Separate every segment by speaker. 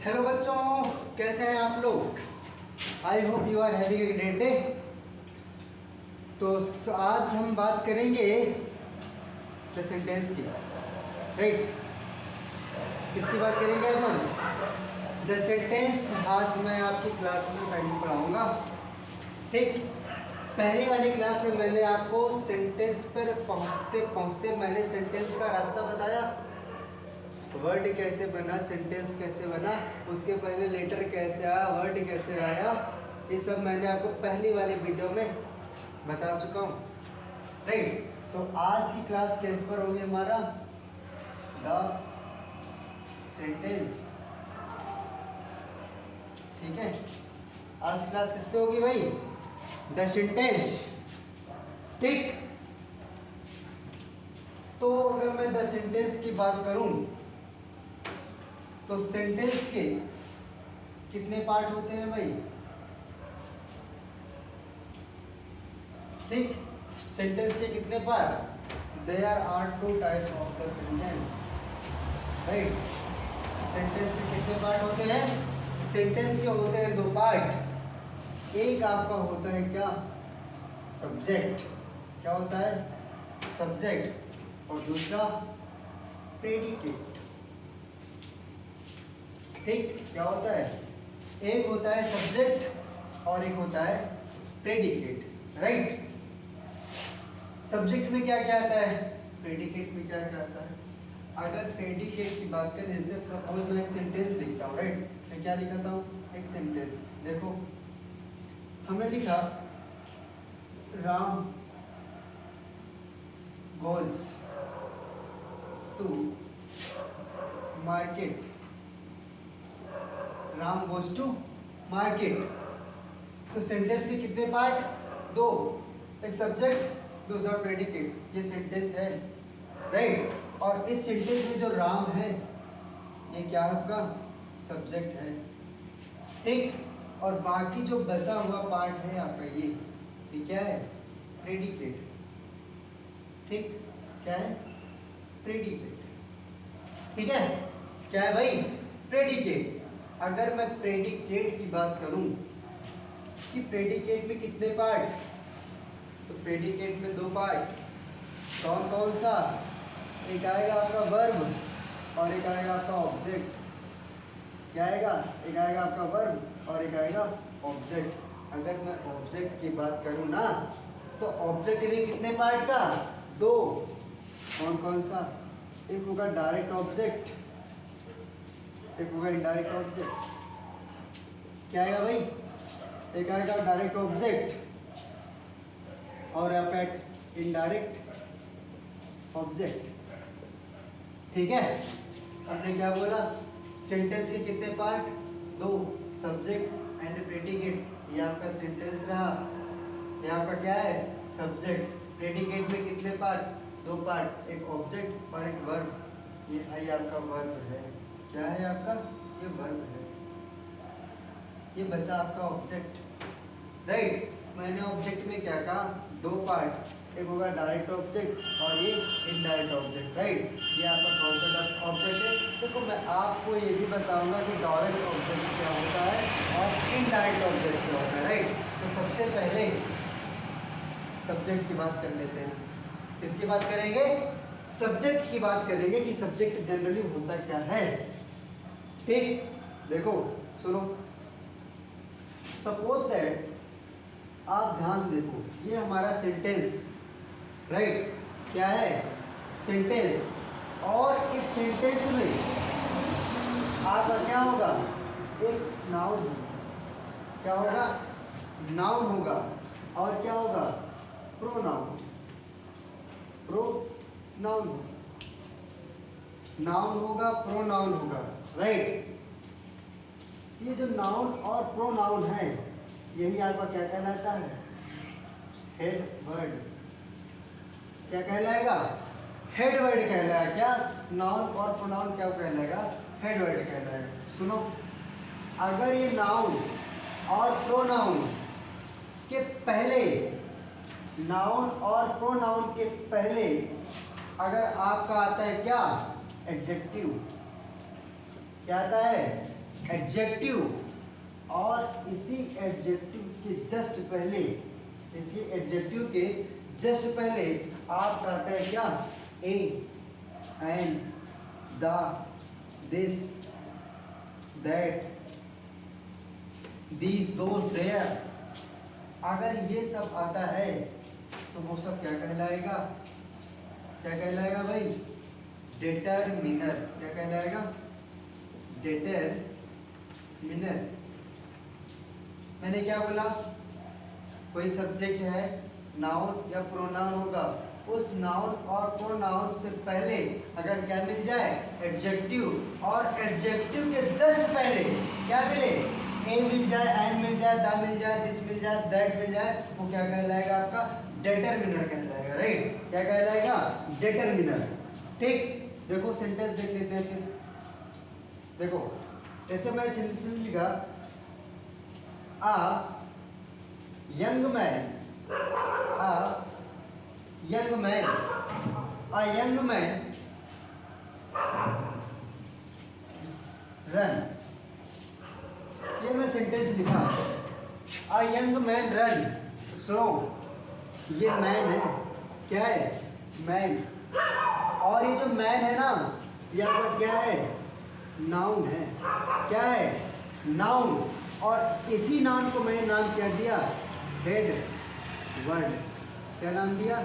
Speaker 1: Hello बच्चों, कैसे हैं आप लोग? I hope you are having a great day. तो आज हम बात करेंगे द सेंटेंस की, राइट? किसकी बात करेंगे आज हम? The sentence. आज मैं आपकी क्लास में पहले पढ़ाऊँगा, ठीक? पहली वाली क्लास में मैंने आपको सेंटेंस पर पहुँचते पहुँचते मैंने सेंटेंस का रास्ता बताया। वर्ड कैसे बना, सेंटेंस कैसे बना, उसके पहले लेटर कैसे आया, वर्ड कैसे आया, ये सब मैंने आपको पहली वाली वीडियो में बता चुका हूँ, राइट? तो आज की क्लास किस पर होगी हमारा? द सेंटेंस, ठीक है? आज क्लास किस पे होगी भाई? द सेंटेंस, ठीक? तो अगर मैं द सेंटेंस की बात करूं तो सेंटेंस के कितने पार्ट होते हैं भाई? ठीक, सेंटेंस के कितने part? There are two type of the sentence, right? Sentence के कितने पार्ट होते हैं? सेंटेंस के होते हैं दो पार्ट। एक आपका होता है क्या? सब्जेक्ट। क्या होता है? सब्जेक्ट। और दूसरा प्रेडिकेट। ठीक, क्या होता है? एक होता है सब्जेक्ट और एक होता है प्रेडिकेट, राइट? सब्जेक्ट में क्या क्या आता है, प्रेडिकेट में क्या क्या आता है? अगर प्रेडिकेट की बात करें, जैसे सपोज मैं एक सेंटेंस लिखता हूँ, राइट? मैं क्या लिखता हूँ? एक सेंटेंस। देखो, हमने लिखा Ram goes to market. Ram goes to market. तो सेंटेंस के कितने पार्ट? दो। एक सब्जेक्ट, दूसरा प्रेडिकेट। ये सेंटेंस है, राइट? और इस सेंटेंस में जो राम है ये क्या है? आपका सब्जेक्ट है, ठीक? और बाकी जो बचा हुआ पार्ट है आपका ये क्या है? प्रेडिकेट, ठीक? क्या है? प्रेडिकेट, ठीक है? क्या है भाई? प्रेडिकेट। अगर मैं प्रेडिकेट की बात करूं कि प्रेडिकेट में कितने पार्ट? तो प्रेडिकेट में दो पार्ट। कौन कौन सा? एक आएगा आपका वर्ब और एक आएगा आपका ऑब्जेक्ट। क्या आएगा? एक आएगा आपका वर्ब और एक आएगा ऑब्जेक्ट। अगर मैं ऑब्जेक्ट की बात करूं ना, तो ऑब्जेक्ट में कितने पार्ट का? दो। कौन कौन सा? एक होगा डायरेक्ट ऑब्जेक्ट, एक होगा इनडायरेक्ट ऑब्जेक्ट। क्या आएगा भाई? एक आएगा डायरेक्ट ऑब्जेक्ट और आपका इनडायरेक्ट ऑब्जेक्ट, ठीक है? हमने क्या बोला? सेंटेंस के कितने पार्ट? दो। Subject and predicate. ये आपका सेंटेंस रहा। ये आपका क्या है? सब्जेक्ट। प्रेडिकेट में कितने पार्ट? दो पार्ट, एक ऑब्जेक्ट और एक वर्ब। ये आपका वर्ब है। क्या है आपका? ये वर्ब है। ये बचा आपका ऑब्जेक्ट, राइट? मैंने ऑब्जेक्ट में क्या कहा? दो पार्ट, एक होगा डायरेक्ट ऑब्जेक्ट और ये इनडायरेक्ट ऑब्जेक्ट, राइट? ये आपका कौन सा ऑब्जेक्ट है? देखो, मैं आपको ये भी बताऊंगा कि डायरेक्ट ऑब्जेक्ट क्या होता है और इनडायरेक्ट ऑब्जेक्ट क्या होता है, राइट? तो सबसे पहले सब्जेक्ट की बात कर लेते हैं। किसकी बात करेंगे? सब्जेक्ट की बात करेंगे कि सब्जेक्ट जनरली होता क्या है, ठीक? देखो, सुनो, सपोज दैट, आप ध्यान से देखो, ये हमारा सेंटेंस, राइट? क्या है? सेंटेंस। और इस सेंटेंस में आपका क्या होगा? एक नाउन। क्या होगा? नाउन होगा। और क्या होगा? प्रोनाउन। प्रोनाउन होगा, नाउन होगा, प्रोनाउन होगा, राइट? ये जो नाउन और प्रोनाउन है, यही आपका क्या कहलाता है? Head word. क्या कहलाएगा? हेड वर्ड कहलाएगा। क्या? नाउन और प्रोनाउन क्या कहलाएगा? हेड वर्ड कहलाएगा। सुनो, अगर ये नाउन और प्रोनाउन के पहले, नाउन और प्रोनाउन के पहले अगर आपका आता है क्या? एडजेक्टिव। क्या आता है? एडजेक्टिव और इसी एडजेक्टिव के जस्ट पहले, इसी एडजेक्टिव के जस्ट पहले आप कहते हैं क्या, a and the this that these those there. अगर ये सब आता है तो वो सब क्या कहलाएगा, क्या कहलाएगा भाई, डिटरमिनर। क्या कहलाएगा, डिटरमिनर। मैंने क्या बोला, कोई सब्जेक्ट है, नाउन या प्रोनाउन होगा, उस नाउन और प्रोनाउन से पहले अगर क्या मिल जाए, एडजेक्टिव, और एडजेक्टिव के जस्ट पहले क्या मिले, ए मिल जाए, एन मिल जाए, द मिल जाए, दिस मिल जाए, दैट मिल जाए, वो क्या कहलाएगा, आपका डिटरमिनर कहलाएगा। राइट, क्या कहलाएगा, डिटरमिनर। ठीक, देखो सेंटेंस देख लेते हैं फिर। देखो जैसे मैं सेंटेंस लिखा, a young man, a young man run, ये मैं सेंटेंस लिखा, a young man run, सुनो, ये मैन है, क्या है, मैन, और ये जो मैन है ना, ये आपका क्या है, नाउन है, क्या है, नाउन, और इसी नाउन को मैंने नाम क्या दिया, हेड वर्ड। क्या नाम दिया,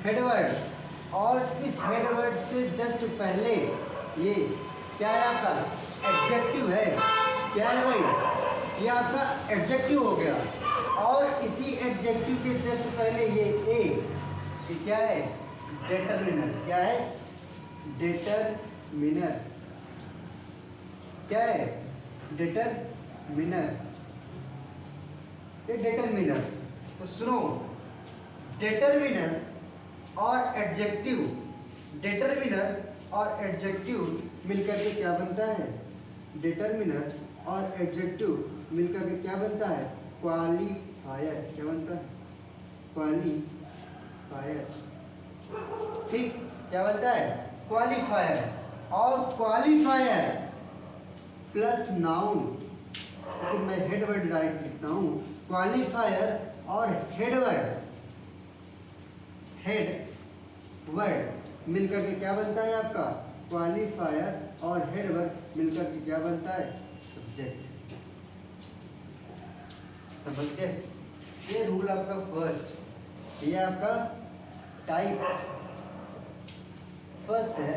Speaker 1: हेड वर्ड। और इस हेड वर्ड से जस्ट पहले ये क्या है, आपका एडजेक्टिव है। क्या है भाई, ये आपका एडजेक्टिव हो गया, और इसी एडजेक्टिव के जस्ट पहले ये क्या है, डिटरमिनर। क्या है, डिटरमिनर। क्या है, डिटरमिनर, ये डिटरमिनर। तो सुनो, डिटरमिनर और एडजेक्टिव, डिटरमिनर और एडजेक्टिव मिलकर के क्या बनता है, डिटरमिनर और एडजेक्टिव मिलकर के क्या बनता है, क्वालिफायर। क्या बनता है, क्वालिफायर। ठीक, क्या बनता है, क्वालिफायर। और क्वालिफायर प्लस नाउन, तो मैं हेड वर्ड राइट लिखता हूँ, क्वालिफायर और हेड वर्ड मिलकर के क्या बनता है आपका, क्वालिफायर और हेड वर्ड मिलकर के क्या बनता है, सब्जेक्ट। समझ गए, ये रूल आपका फर्स्ट, ये आपका टाइप फर्स्ट है।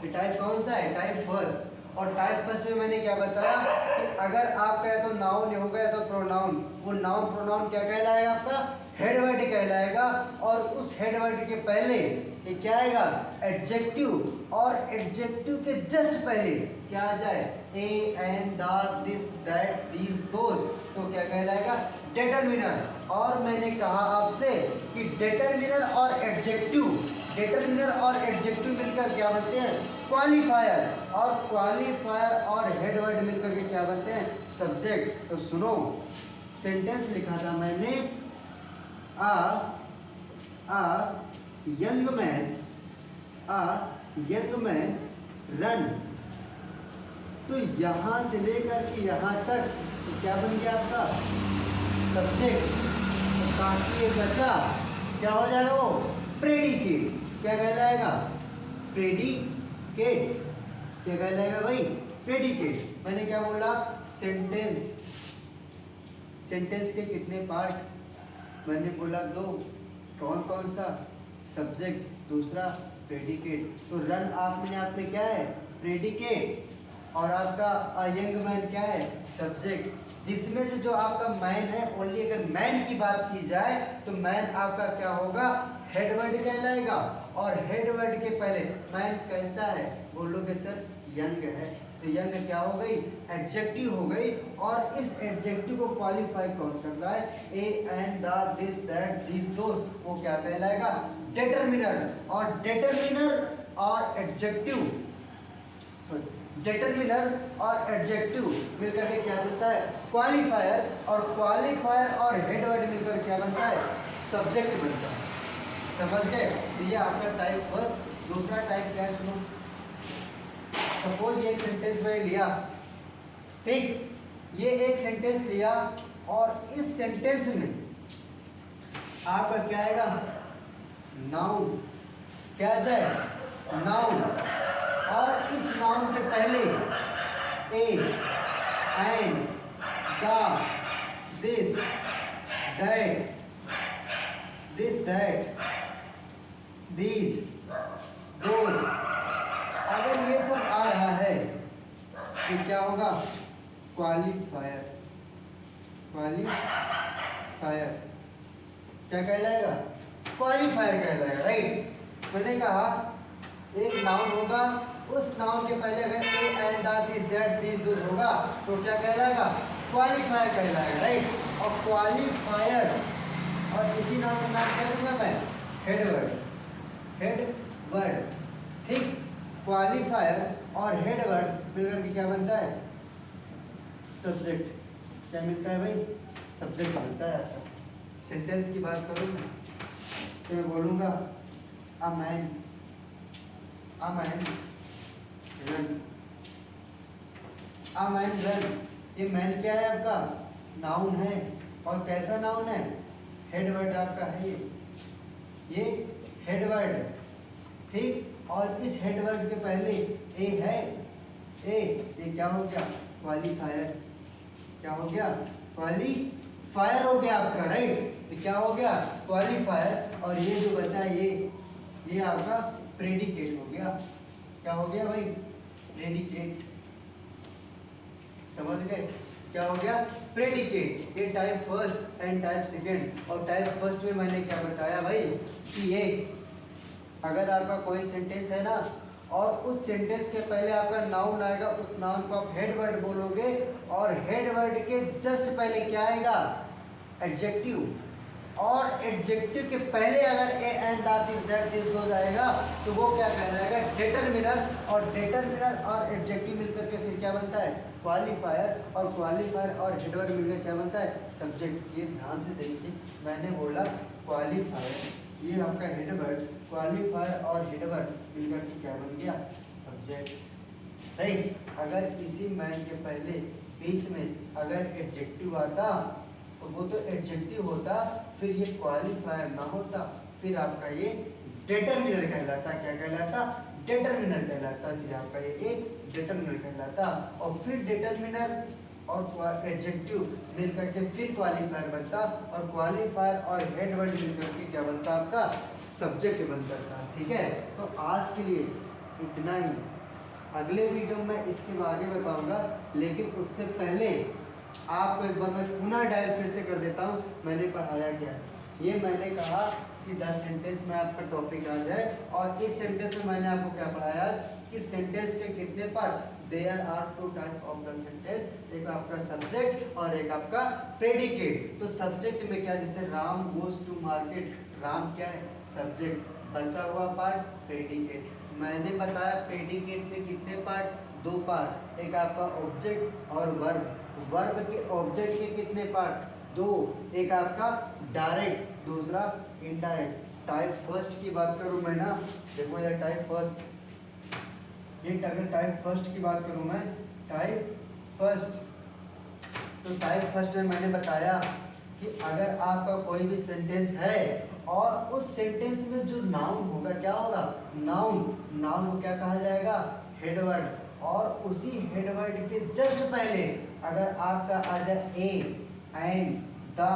Speaker 1: ये टाइप कौन सा है, टाइप फर्स्ट। और टाइप फर्स्ट में मैंने क्या बताया कि अगर आपका या तो नाउन होगा या तो प्रोनाउन, वो नाउन प्रोनाउन क्या कहलाएगा, आपका हेड वर्ड कहलाएगा। और उस हेड वर्ड के पहले ये क्या आएगा, एडजेक्टिव, और एडजेक्टिव के जस्ट पहले क्या आ जाए, a an the this that these those, तो क्या कहलाएगा, डिटरमिनर। और मैंने कहा आपसे कि डिटरमिनर और एडजेक्टिव मिलकर क्या बनते हैं, क्वालिफायर, और क्वालिफायर और हेड वर्ड मिलकर के क्या बनते हैं, सब्जेक्ट। तो सुनो, सेंटेंस लिखा था मैंने, आ यंग मैन रन, तो यहाँ से लेकर के यहाँ तक तो क्या बन गया आपका, सब्जेक्ट। तो बाकी ये बचा, क्या हो जाएगा वो, प्रेडिकेट। क्या कहलाएगा, प्रेडिकेट। क्या कहलाएगा भाई, प्रेडिकेट। मैंने क्या बोला, सेंटेंस के कितने पार्ट, मैंने बोला दो, कौन कौन सा, सब्जेक्ट, दूसरा प्रेडिकेट। तो रन आप में क्या है, प्रेडिकेट, और आपका यंग मैन क्या है, सब्जेक्ट। जिसमें से जो आपका मैन है, ओनली अगर मैन की बात की जाए तो मैन आपका क्या होगा, हेड वर्ड कहलाएगा। और हेड वर्ड के पहले मैन कैसा है, बोलोगे सर यंग है, तो यंग क्या हो गई, एडजेक्टिव हो गई। और इस एडजेक्टिव को क्वालिफाई कौन कर रहा है, a an the this that these those, वो क्या कहलाएगा, डिटरमिनर। और डिटरमिनर और एडजेक्टिव मिलकर के क्या बनता है, क्वालिफायर, और क्वालिफायर और हेड वर्ड मिलकर क्या बनता है, सब्जेक्ट बनता है। समझ गए, ये आपका टाइप फर्स्ट। दूसरा टाइप क्या है, सुनो, सपोज ये एक सेंटेंस में लिया, ठीक, ये एक सेंटेंस लिया और इस सेंटेंस में आपका क्या आएगा, नाउन, क्या आ जाए, नाउन, और इस नाउन के पहले A and the this that these those, अगर ये सब आ रहा है तो क्या होगा, क्वालिफायर, क्वालिफायर क्या कहलाएगा, क्वालिफायर कहलाएगा, राइट। मैंने कहा एक नाउन होगा, उस नाउन के पहले अगर A and the this that these those होगा तो क्या कहलाएगा, क्वालिफायर कहलाएगा, राइट। और क्वालिफायर और इसी नाम का नाम क्या दूंगा मैं, हेडवर्ड, हेडवर्ड, ठीक। क्वालिफायर और हेडवर्ड मिलकर के क्या बनता है, सब्जेक्ट। क्या मिलता है भाई, सब्जेक्ट मिलता है आपका। सेंटेंस की बात करूँ तो मैं बोलूँगा a man run, a man run, ये मैन क्या है आपका, नाउन है, और कैसा नाउन है, हेडवर्ड आपका है ये हेडवर्ड, ठीक। और इस हेडवर्ड के पहले ए है, ए, ये क्या हो गया, क्वालिफायर, क्या हो गया, क्वालिफायर हो गया आपका, राइट। तो क्या हो गया, क्वालिफायर, और ये जो बचा ये आपका प्रेडिकेट हो गया, क्या हो गया भाई, प्रेडिकेट, समझ गए, क्या हो गया, प्रेडिकेट। ये type first and type second. और टाइप फर्स्ट में मैंने क्या बताया भाई कि ये अगर आपका कोई सेंटेंस है ना और उस सेंटेंस के पहले आपका नाउन आएगा, उस नाउन को आप हेडवर्ड बोलोगे, और हेडवर्ड के जस्ट पहले क्या आएगा, एडजेक्टिव, और एडजेक्टिव के पहले अगर A and that this those आएगा तो वो क्या कहलाएगा, डिटरमिनर, और डिटरमिनर और एडजेक्टिव मिलकर के फिर क्या बनता है, क्वालिफायर, और क्वालिफायर और हेडवर्ड मिलकर क्या बनता है, सब्जेक्ट। ये ध्यान से देखिए, मैंने बोला क्वालिफायर, ये आपका हेडवर्ड, क्वालिफायर और हेडवर्ड मिलकर के क्या बन गया, सब्जेक्ट, राइट। अगर इसी मैन के पहले बीच में अगर एडजेक्टिव आता तो वो तो एडजेक्टिव होता, फिर ये क्वालिफायर ना होता, फिर आपका ये डिटरमिनर कहलाता, क्या कहलाता, डिटरमिनर कहलाता, फिर आपका ये डिटरमिनर कहलाता, और फिर डिटरमिनर और एडजेक्टिव मिलकर के फिर क्वालिफायर बनता, और क्वालिफायर और हेडवर्ड मिलकर के क्या बनता, आपका सब्जेक्ट बनता था, ठीक है। तो आज के लिए इतना ही, अगले वीडियो में इसके आगे बताऊंगा, लेकिन उससे पहले आपको एक बार मैं पुनः डायल फिर से कर देता हूँ मैंने पढ़ाया क्या। ये मैंने कहा कि 10 सेंटेंस में आपका टॉपिक आ जाए, और इस सेंटेंस में मैंने आपको क्या पढ़ाया कि सेंटेंस के कितने part, there are 2 type of the sentence, एक आपका सब्जेक्ट और एक आपका प्रेडिकेट। तो सब्जेक्ट में क्या, जैसे Ram goes to market, Ram क्या है, सब्जेक्ट, बचा हुआ पार्ट प्रेडिकेट। मैंने बताया प्रेडिकेट में कितने पार्ट, 2 पार्ट, एक आपका ऑब्जेक्ट और वर्ब, वर्ब के ऑब्जेक्ट के कितने पार्ट, 2, एक आपका डायरेक्ट, दूसरा इनडायरेक्ट। टाइप फर्स्ट की बात करूं मैं ना, देखो यार टाइप फर्स्ट, ये अगर टाइप फर्स्ट की बात करूं मैं, टाइप फर्स्ट, तो टाइप फर्स्ट में मैंने बताया कि अगर आपका कोई भी सेंटेंस है और उस सेंटेंस में जो नाउन होगा क्या होगा, नाउन, नाउन को क्या कहा जाएगा, हेडवर्ड, और उसी हेडवर्ड के जस्ट पहले अगर आपका आ जाए A and the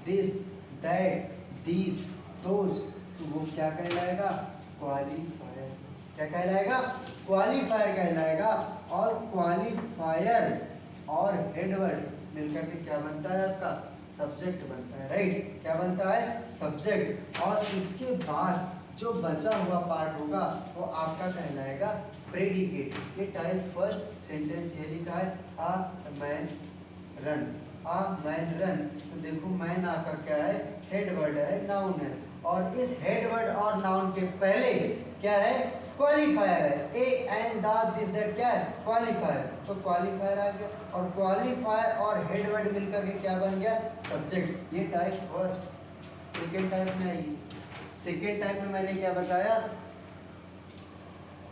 Speaker 1: this that these those, तो वो क्या कहलाएगा, क्वालिफायर, क्या कहलाएगा, क्वालिफायर कहलाएगा। और क्वालिफायर और हेडवर्ड मिलकर के क्या बनता है, आपका सब्जेक्ट बनता है, राइट, क्या बनता है, सब्जेक्ट। और इसके बाद जो बचा हुआ पार्ट होगा वो आपका कहलाएगा प्रेडिकेट। ये टाइप फर्स्ट सेंटेंस ये लिखा है, a man run, a man run, तो देखो मैन आपका क्या है, हेडवर्ड है, नाउन है, और इस हेडवर्ड और नाउन के पहले क्या है, क्वालिफायर है, a and the this that क्या है, क्वालिफायर, तो क्वालिफायर आ गया, और क्वालिफायर और हेडवर्ड मिलकर के क्या बन गया, सब्जेक्ट। ये टाइप फर्स्ट। सेकेंड टाइप में आएगी, सेकेंड टाइप में मैंने क्या बताया,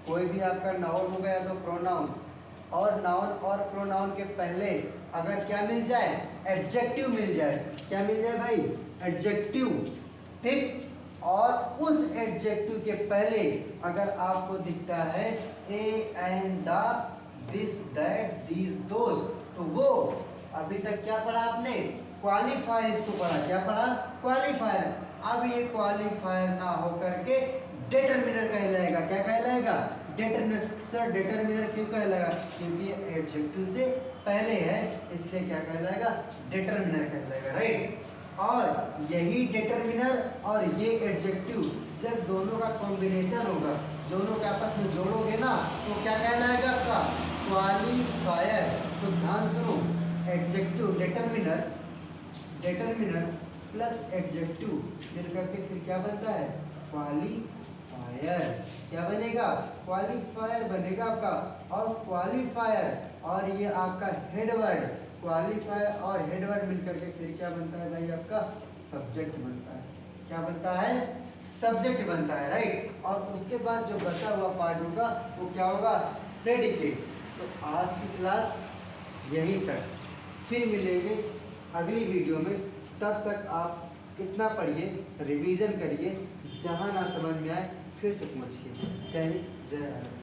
Speaker 1: कोई भी आपका नाउन होगा या तो प्रोनाउन, और नाउन और प्रोनाउन के पहले अगर क्या मिल जाए, एडजेक्टिव मिल जाए, क्या मिल जाए भाई, एडजेक्टिव, ठीक। और उस एडजेक्टिव के पहले अगर आपको दिखता है a and the, this that these those, तो वो अभी तक क्या पढ़ा आपने, क्वालिफायर्स को पढ़ा, क्या पढ़ा, क्वालिफायर। अब ये क्वालिफायर ना होकर के डिटरमिनर कहलाएगा, क्या कहलाएगा, डिटरमिनर। सर डिटरमिनर क्यों कहलाएगा, क्योंकि ये एडजेक्टिव से पहले है, इसलिए क्या कहलाएगा, डिटरमिनर कहलाएगा, राइट। और यही डिटरमिनर और ये एडजेक्टिव जब दोनों का कॉम्बिनेशन होगा, दोनों के आपस में जोड़ोगे ना, तो क्या कहलाएगा आपका, क्वालिफायर। तो ध्यान सुनो, adjective determiner, determiner plus adjective मिलकर के फिर क्या बनता है, क्वालिफायर। क्या बनेगा, क्वालिफायर बनेगा आपका। और क्वालिफायर और ये आपका हेडवर्ड, क्वालिफायर और हेडवर्ड मिलकर के फिर क्या बनता है भाई, आपका सब्जेक्ट बनता है। क्या बनता है, सब्जेक्ट बनता है, राइट। और उसके बाद जो बचा हुआ पार्ट होगा वो क्या होगा, प्रेडिकेट। तो आज की क्लास यहीं तक, फिर मिलेंगे अगली वीडियो में। तब तक आप इतना पढ़िए, रिवीजन करिए, जहाँ ना समझ में आए फिर से पूछिए। जय हिंद, जय भारत।